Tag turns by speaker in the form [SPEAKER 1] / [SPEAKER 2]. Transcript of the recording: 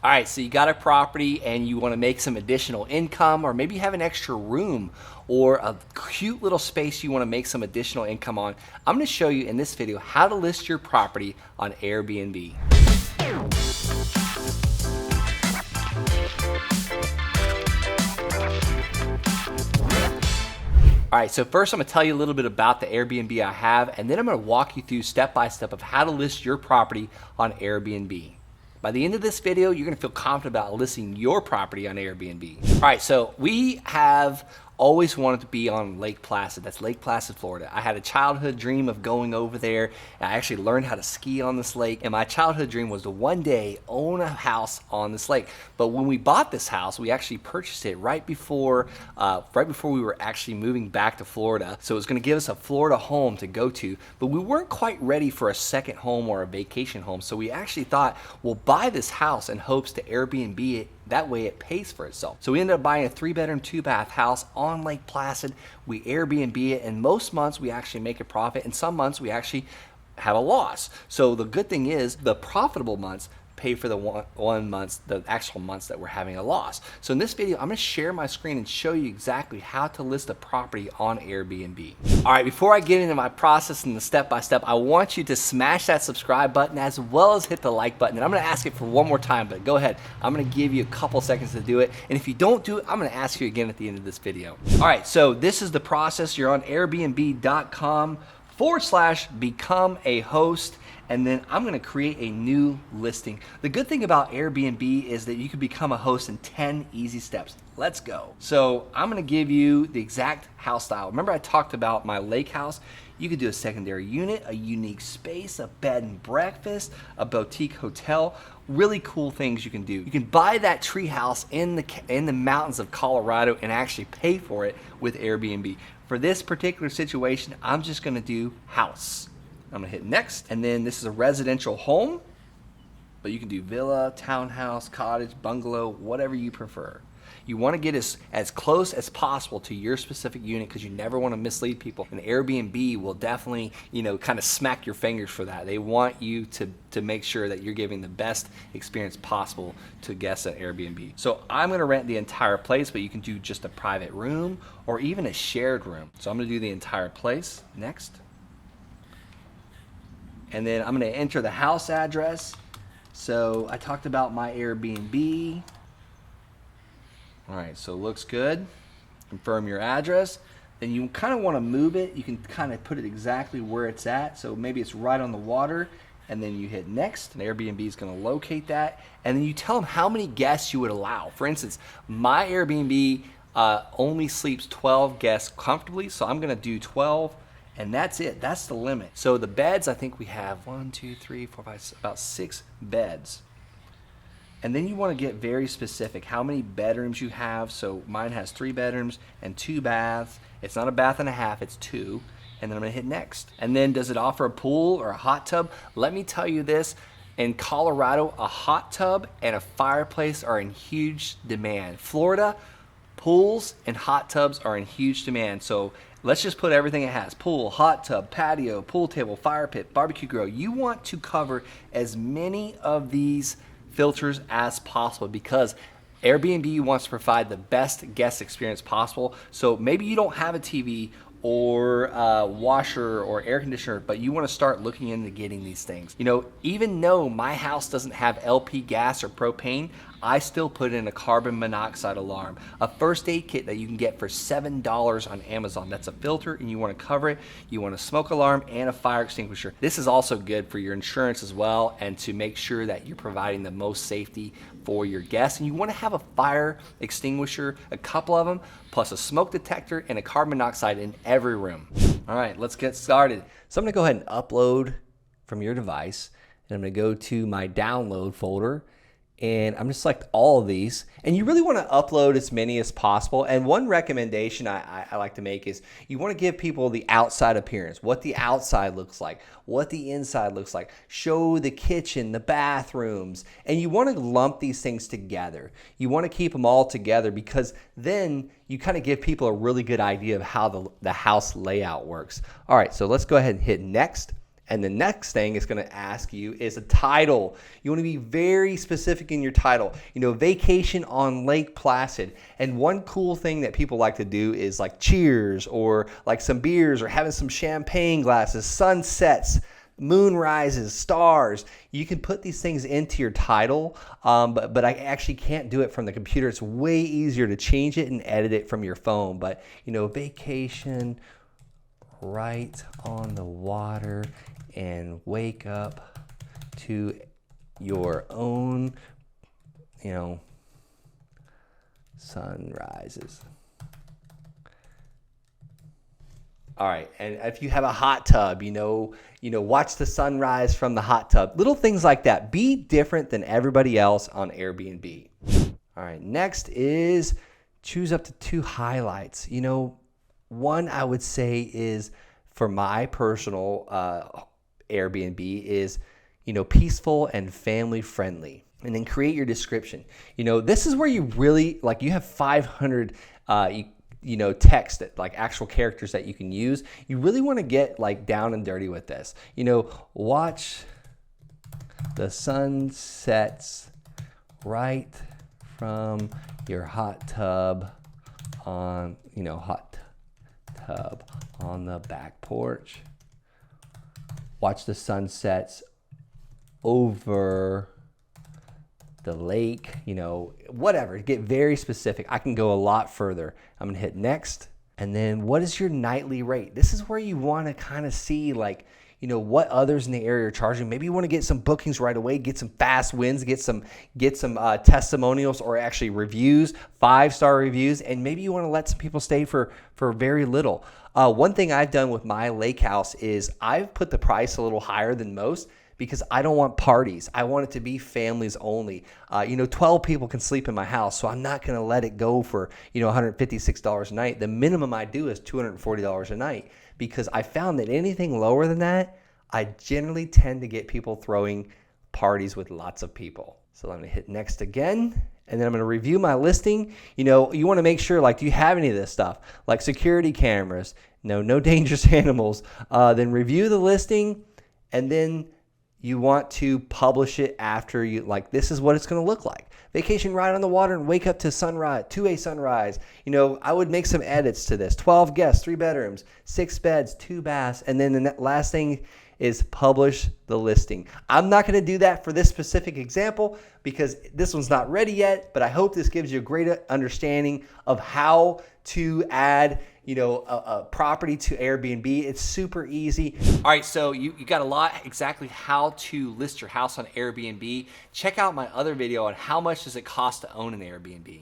[SPEAKER 1] All right, so you got a property and you want to make some additional income, or maybe you have an extra room or a cute little space you want to make some additional income on. I'm going to show you in this video how to list your property on Airbnb. All right, so first I'm gonna tell you a little bit about the Airbnb I have, and then I'm gonna walk you through step by step of how to list your property on Airbnb. By the end of this video, you're gonna feel confident about listing your property on Airbnb. All right, so we have always wanted to be on Lake Placid. That's Lake Placid, Florida. I had a childhood dream of going over there, and I actually learned how to ski on this lake, and my childhood dream was to one day own a house on this lake. But when we bought this house, we actually purchased it right before we were actually moving back to Florida. So it was gonna give us a Florida home to go to, but we weren't quite ready for a second home or a vacation home. So we actually thought, we'll buy this house in hopes to Airbnb it. That way it pays for itself. So we ended up buying a 3-bedroom, 2-bath house on Lake Placid. We Airbnb it, and most months we actually make a profit, and some months we actually have a loss. So the good thing is the profitable months pay for the actual months that we're having a loss. So in this video, I'm gonna share my screen and show you exactly how to list a property on Airbnb. All right, before I get into my process and the step-by-step, I want you to smash that subscribe button as well as hit the like button. And I'm gonna ask it for one more time, but go ahead. I'm gonna give you a couple seconds to do it. And if you don't do it, I'm gonna ask you again at the end of this video. All right, so this is the process. You're on airbnb.com/become a host. And then I'm gonna create a new listing. The good thing about Airbnb is that you can become a host in 10 easy steps. Let's go. So I'm gonna give you the exact house style. Remember I talked about my lake house? You could do a secondary unit, a unique space, a bed and breakfast, a boutique hotel, really cool things you can do. You can buy that tree house in the mountains of Colorado and actually pay for it with Airbnb. For this particular situation, I'm just gonna do house. I'm gonna hit next, and then this is a residential home, but you can do villa, townhouse, cottage, bungalow, whatever you prefer. You wanna get as close as possible to your specific unit because you never wanna mislead people. And Airbnb will definitely, kind of smack your fingers for that. They want you to make sure that you're giving the best experience possible to guests at Airbnb. So I'm gonna rent the entire place, but you can do just a private room or even a shared room. So I'm gonna do the entire place, next. And then I'm gonna enter the house address. So I talked about my Airbnb. All right, so it looks good. Confirm your address. Then you kind of wanna move it. You can kind of put it exactly where it's at. So maybe it's right on the water, and then you hit next, and Airbnb is gonna locate that. And then you tell them how many guests you would allow. For instance, my Airbnb only sleeps 12 guests comfortably, so I'm gonna do 12. And that's it, that's the limit. So the beds, I think we have 1, 2, 3, 4, 5, about 6 beds. And then you wanna get very specific, how many bedrooms you have. So mine has 3 bedrooms and 2 baths. It's not a bath and a half, it's 2. And then I'm gonna hit next. And then does it offer a pool or a hot tub? Let me tell you this, in Colorado, a hot tub and a fireplace are in huge demand. Florida, pools and hot tubs are in huge demand. So let's just put everything it has. Pool, hot tub, patio, pool table, fire pit, barbecue grill. You want to cover as many of these filters as possible because Airbnb wants to provide the best guest experience possible. So maybe you don't have a TV or a washer or air conditioner, but you wanna start looking into getting these things. Even though my house doesn't have LP gas or propane, I still put in a carbon monoxide alarm, a first aid kit that you can get for $7 on Amazon. That's a filter and you wanna cover it. You want a smoke alarm and a fire extinguisher. This is also good for your insurance as well and to make sure that you're providing the most safety for your guests. And you wanna have a fire extinguisher, a couple of them, plus a smoke detector and a carbon monoxide in every room. All right, let's get started. So I'm gonna go ahead and upload from your device, and I'm gonna go to my download folder, and I'm gonna select all of these. And you really wanna upload as many as possible. And one recommendation I like to make is you wanna give people the outside appearance, what the outside looks like, what the inside looks like. Show the kitchen, the bathrooms, and you wanna lump these things together. You wanna keep them all together because then you kind of give people a really good idea of how the house layout works. All right, so let's go ahead and hit next. And the next thing it's going to ask you is a title. You want to be very specific in your title. You know, vacation on Lake Placid. And one cool thing that people like to do is like cheers or like some beers or having some champagne glasses, sunsets, moon rises, stars. You can put these things into your title, but I actually can't do it from the computer. It's way easier to change it and edit it from your phone. But, you know, vacation right on the water and wake up to your own, you know, sunrises. All right, and if you have a hot tub, you know, watch the sunrise from the hot tub. Little things like that. Be different than everybody else on Airbnb. All right, next is choose up to 2 highlights. You know, one I would say is for my personal Airbnb is, you know, peaceful and family friendly. And then create your description. You know, this is where you really, like, you have 500 you know, text that like actual characters that you can use. You really want to get like down and dirty with this. You know, watch the sun sets right from your hot tub on, you know, hot tub on the back porch. Watch the sunsets over the lake, you know, whatever. Get very specific. I can go a lot further. I'm gonna hit next. And then what is your nightly rate? This is where you wanna kind of see like, you know, what others in the area are charging. Maybe you wanna get some bookings right away, get some fast wins, get some testimonials or actually reviews, 5-star reviews, and maybe you wanna let some people stay for very little. One thing I've done with my lake house is I've put the price a little higher than most because I don't want parties. I want it to be families only. You know, 12 people can sleep in my house, so I'm not gonna let it go for, you know, $156 a night. The minimum I do is $240 a night because I found that anything lower than that, I generally tend to get people throwing parties with lots of people. So I'm gonna hit next again, and then I'm gonna review my listing. You know, you wanna make sure, like, do you have any of this stuff? Like security cameras, no dangerous animals. Then review the listing, and then you want to publish it after you, like, this is what it's going to look like. Vacation right on the water and wake up to sunrise, to a sunrise. You know, I would make some edits to this. 12 guests, 3 bedrooms, 6 beds, 2 baths. And then the last thing is publish the listing. I'm not going to do that for this specific example because this one's not ready yet, but I hope this gives you a great understanding of how to add, you know, a property to Airbnb. It's super easy. All right, so you got a lot exactly how to list your house on Airbnb. Check out my other video on how much does it cost to own an Airbnb.